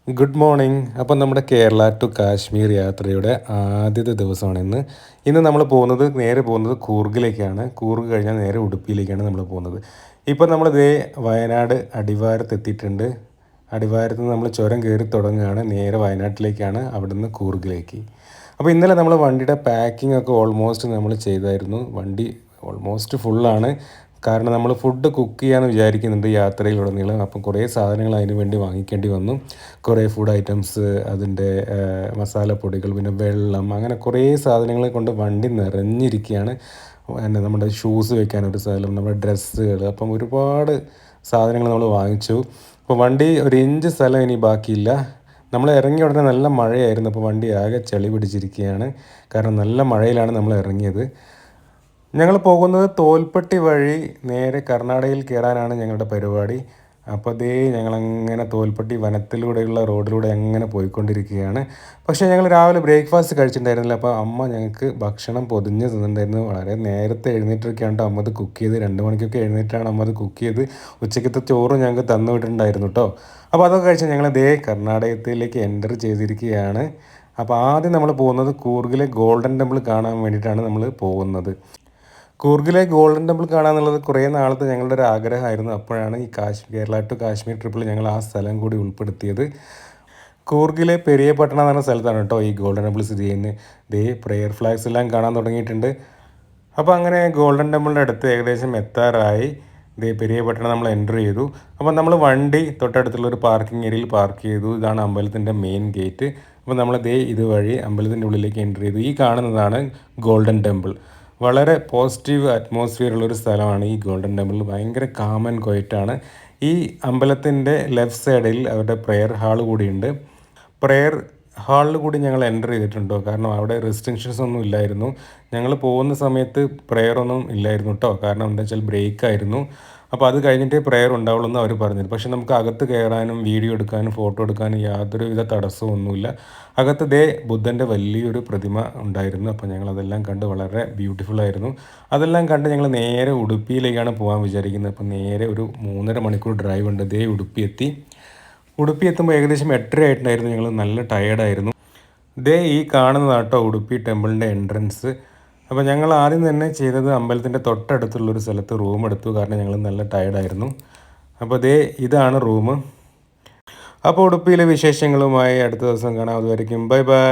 Good morning. അപ്പം നമ്മുടെ Kerala to Kashmir യാത്രയുടെ ആദ്യത്തെ ദിവസമാണ് ഇന്ന്. നമ്മൾ നേരെ പോകുന്നത് കൂർഗിലേക്കാണ്. കൂർഗ് കഴിഞ്ഞാൽ നേരെ ഉടുപ്പിയിലേക്കാണ് നമ്മൾ പോകുന്നത്. ഇപ്പം നമ്മൾ വയനാട് അടിവാരത്ത് എത്തിയിട്ടുണ്ട്. അടിവാരത്ത് നിന്ന് നമ്മൾ ചുരം കയറി തുടങ്ങുകയാണ്. നേരെ വയനാട്ടിലേക്കാണ്, അവിടുന്ന് കൂർഗിലേക്ക്. അപ്പോൾ ഇന്നലെ നമ്മൾ വണ്ടിയുടെ പാക്കിംഗ് ഒക്കെ ഓൾമോസ്റ്റ് നമ്മൾ ചെയ്തായിരുന്നു. വണ്ടി ഓൾമോസ്റ്റ് ഫുള്ളാണ്. കാരണം നമ്മൾ ഫുഡ് കുക്ക് ചെയ്യാമെന്ന് വിചാരിക്കുന്നുണ്ട് യാത്രയിലുടനീളം. അപ്പം കുറേ സാധനങ്ങൾ അതിന് വേണ്ടി വാങ്ങിക്കേണ്ടി വന്നു. കുറേ ഫുഡ് ഐറ്റംസ്, അതിൻ്റെ മസാലപ്പൊടികൾ, പിന്നെ വെള്ളം, അങ്ങനെ കുറേ സാധനങ്ങളെ കൊണ്ട് വണ്ടി നിറഞ്ഞിരിക്കുകയാണ്. പിന്നെ നമ്മുടെ ഷൂസ് വെക്കാനൊരു സ്ഥലം, നമ്മുടെ ഡ്രസ്സുകൾ, അപ്പം ഒരുപാട് സാധനങ്ങൾ നമ്മൾ വാങ്ങിച്ചു. അപ്പോൾ വണ്ടി ഒരു ഇഞ്ച് സ്ഥലം ഇനി ബാക്കിയില്ല. നമ്മൾ ഇറങ്ങിയ ഉടനെ നല്ല മഴയായിരുന്നു. അപ്പോൾ വണ്ടി ആകെ ചെളി പിടിച്ചിരിക്കുകയാണ്. കാരണം നല്ല മഴയിലാണ് നമ്മൾ ഇറങ്ങിയത്. ഞങ്ങൾ പോകുന്നത് തോൽപ്പെട്ടി വഴി നേരെ കർണാടകയിൽ കയറാനാണ് ഞങ്ങളുടെ പരിപാടി. അപ്പോൾ ഞങ്ങളങ്ങനെ തോൽപ്പെട്ടി വനത്തിലൂടെയുള്ള റോഡിലൂടെ അങ്ങനെ പോയിക്കൊണ്ടിരിക്കുകയാണ്. പക്ഷേ ഞങ്ങൾ രാവിലെ ബ്രേക്ക്ഫാസ്റ്റ് കഴിച്ചിട്ടുണ്ടായിരുന്നില്ല. അപ്പോൾ അമ്മ ഞങ്ങൾക്ക് ഭക്ഷണം പൊതിഞ്ഞ് തന്നിട്ടുണ്ടായിരുന്നു. വളരെ നേരത്തെ എഴുന്നേറ്റൊക്കെയാണ് അമ്മ അത് കുക്ക് ചെയ്ത്, 2 മണിക്കൊക്കെ എഴുന്നേറ്റാണ് അമ്മ അത് കുക്ക് ചെയ്ത് ഉച്ചക്കത്തെ ചോറ് ഞങ്ങൾക്ക് തന്നു വിട്ടിട്ടുണ്ടായിരുന്നു കേട്ടോ. അപ്പോൾ അതൊക്കെ കഴിച്ച് ഞങ്ങൾ കർണാടകത്തിലേക്ക് എൻ്റർ ചെയ്തിരിക്കുകയാണ്. അപ്പോൾ ആദ്യം നമ്മൾ പോകുന്നത് കൂർഗിലെ ഗോൾഡൻ ടെമ്പിൾ കാണാൻ വേണ്ടിയിട്ടാണ് നമ്മൾ പോകുന്നത്. കൂർഗിലെ ഗോൾഡൻ ടെമ്പിൾ കാണാമെന്നുള്ളത് കുറേ നാളത്തെ ഞങ്ങളുടെ ഒരു ആഗ്രഹമായിരുന്നു. അപ്പോഴാണ് ഈ കേരള ടു കാശ്മീർ ട്രിപ്പിൽ ഞങ്ങൾ ആ സ്ഥലം കൂടി ഉൾപ്പെടുത്തിയത്. കൂർഗിലെ പെരിയപട്ടണം എന്ന് പറഞ്ഞ സ്ഥലത്താണ് കേട്ടോ ഈ ഗോൾഡൻ ടെമ്പിൾ സ്ഥിതി ചെയ്യുന്നത്. പ്രെയർ ഫ്ലാഗ്സ് എല്ലാം കാണാൻ തുടങ്ങിയിട്ടുണ്ട്. അപ്പോൾ അങ്ങനെ ഗോൾഡൻ ടെമ്പിളിൻ്റെ അടുത്ത് ഏകദേശം എത്താറായി. പെരിയപട്ടണം നമ്മൾ എൻ്റർ ചെയ്തു. അപ്പോൾ നമ്മൾ വണ്ടി തൊട്ടടുത്തുള്ള ഒരു പാർക്കിംഗ് ഏരിയയിൽ പാർക്ക് ചെയ്തു. ഇതാണ് അമ്പലത്തിൻ്റെ മെയിൻ ഗേറ്റ്. അപ്പോൾ നമ്മൾ ഇതുവഴി അമ്പലത്തിൻ്റെ ഉള്ളിലേക്ക് എൻ്റർ ചെയ്തു. ഈ കാണുന്നതാണ് ഗോൾഡൻ ടെമ്പിൾ. വളരെ പോസിറ്റീവ് അറ്റ്മോസ്ഫിയർ ഉള്ളൊരു സ്ഥലമാണ് ഈ ഗോൾഡൻ ടെമ്പിൾ. ഭയങ്കര കാം ആൻഡ് ക്വയറ്റാണ്. ഈ അമ്പലത്തിൻ്റെ ലെഫ്റ്റ് സൈഡിൽ അവരുടെ പ്രെയർ ഹാൾ കൂടിയുണ്ട്. പ്രെയർ ഹാളിൽ കൂടി ഞങ്ങൾ എൻ്റർ ചെയ്തിട്ടുണ്ടോ, കാരണം അവിടെ റെസ്ട്രിക്ഷൻസ് ഒന്നും ഇല്ലായിരുന്നു. ഞങ്ങൾ പോകുന്ന സമയത്ത് പ്രെയർ ഒന്നും ഇല്ലായിരുന്നു കേട്ടോ. കാരണം എന്താ വെച്ചാൽ ബ്രേക്ക് ആയിരുന്നു. അപ്പോൾ അത് കഴിഞ്ഞിട്ടേ പ്രെയർ ഉണ്ടാവുള്ളൂ എന്ന് അവർ പറഞ്ഞത്. പക്ഷേ നമുക്ക് അകത്ത് കയറാനും വീഡിയോ എടുക്കാനും ഫോട്ടോ എടുക്കാനും യാതൊരുവിധ തടസ്സവും ഒന്നുമില്ല. അകത്ത് ബുദ്ധൻ്റെ വലിയൊരു പ്രതിമ ഉണ്ടായിരുന്നു. അപ്പോൾ ഞങ്ങളതെല്ലാം കണ്ട് വളരെ ബ്യൂട്ടിഫുൾ ആയിരുന്നു. അതെല്ലാം കണ്ട് ഞങ്ങൾ നേരെ ഉടുപ്പിയിലേക്കാണ് പോകാൻ വിചാരിക്കുന്നത്. അപ്പോൾ നേരെ ഒരു 3.5 മണിക്കൂർ ഡ്രൈവ് ഉണ്ട്. ഉടുപ്പി എത്തി. ഉടുപ്പി എത്തുമ്പോൾ ഏകദേശം 8:30 ആയിട്ടുണ്ടായിരുന്നു. ഞങ്ങൾ നല്ല ടയേർഡായിരുന്നു. ഈ കാണുന്നതാട്ടോ ഉടുപ്പി ടെമ്പിളിൻ്റെ എൻട്രൻസ്. അപ്പോൾ ഞങ്ങൾ ആദ്യം തന്നെ ചെയ്തത് അമ്പലത്തിൻ്റെ തൊട്ടടുത്തുള്ളൊരു സ്ഥലത്ത് റൂം എടുത്തു. കാരണം ഞങ്ങൾ നല്ല ടയേർഡായിരുന്നു. അപ്പോൾ ഇതാണ് റൂം. അപ്പോൾ ഉടുപ്പിയിലെ വിശേഷങ്ങളുമായി അടുത്ത ദിവസം കാണാം. അതുവരെയ്ക്കും ബൈ ബൈ.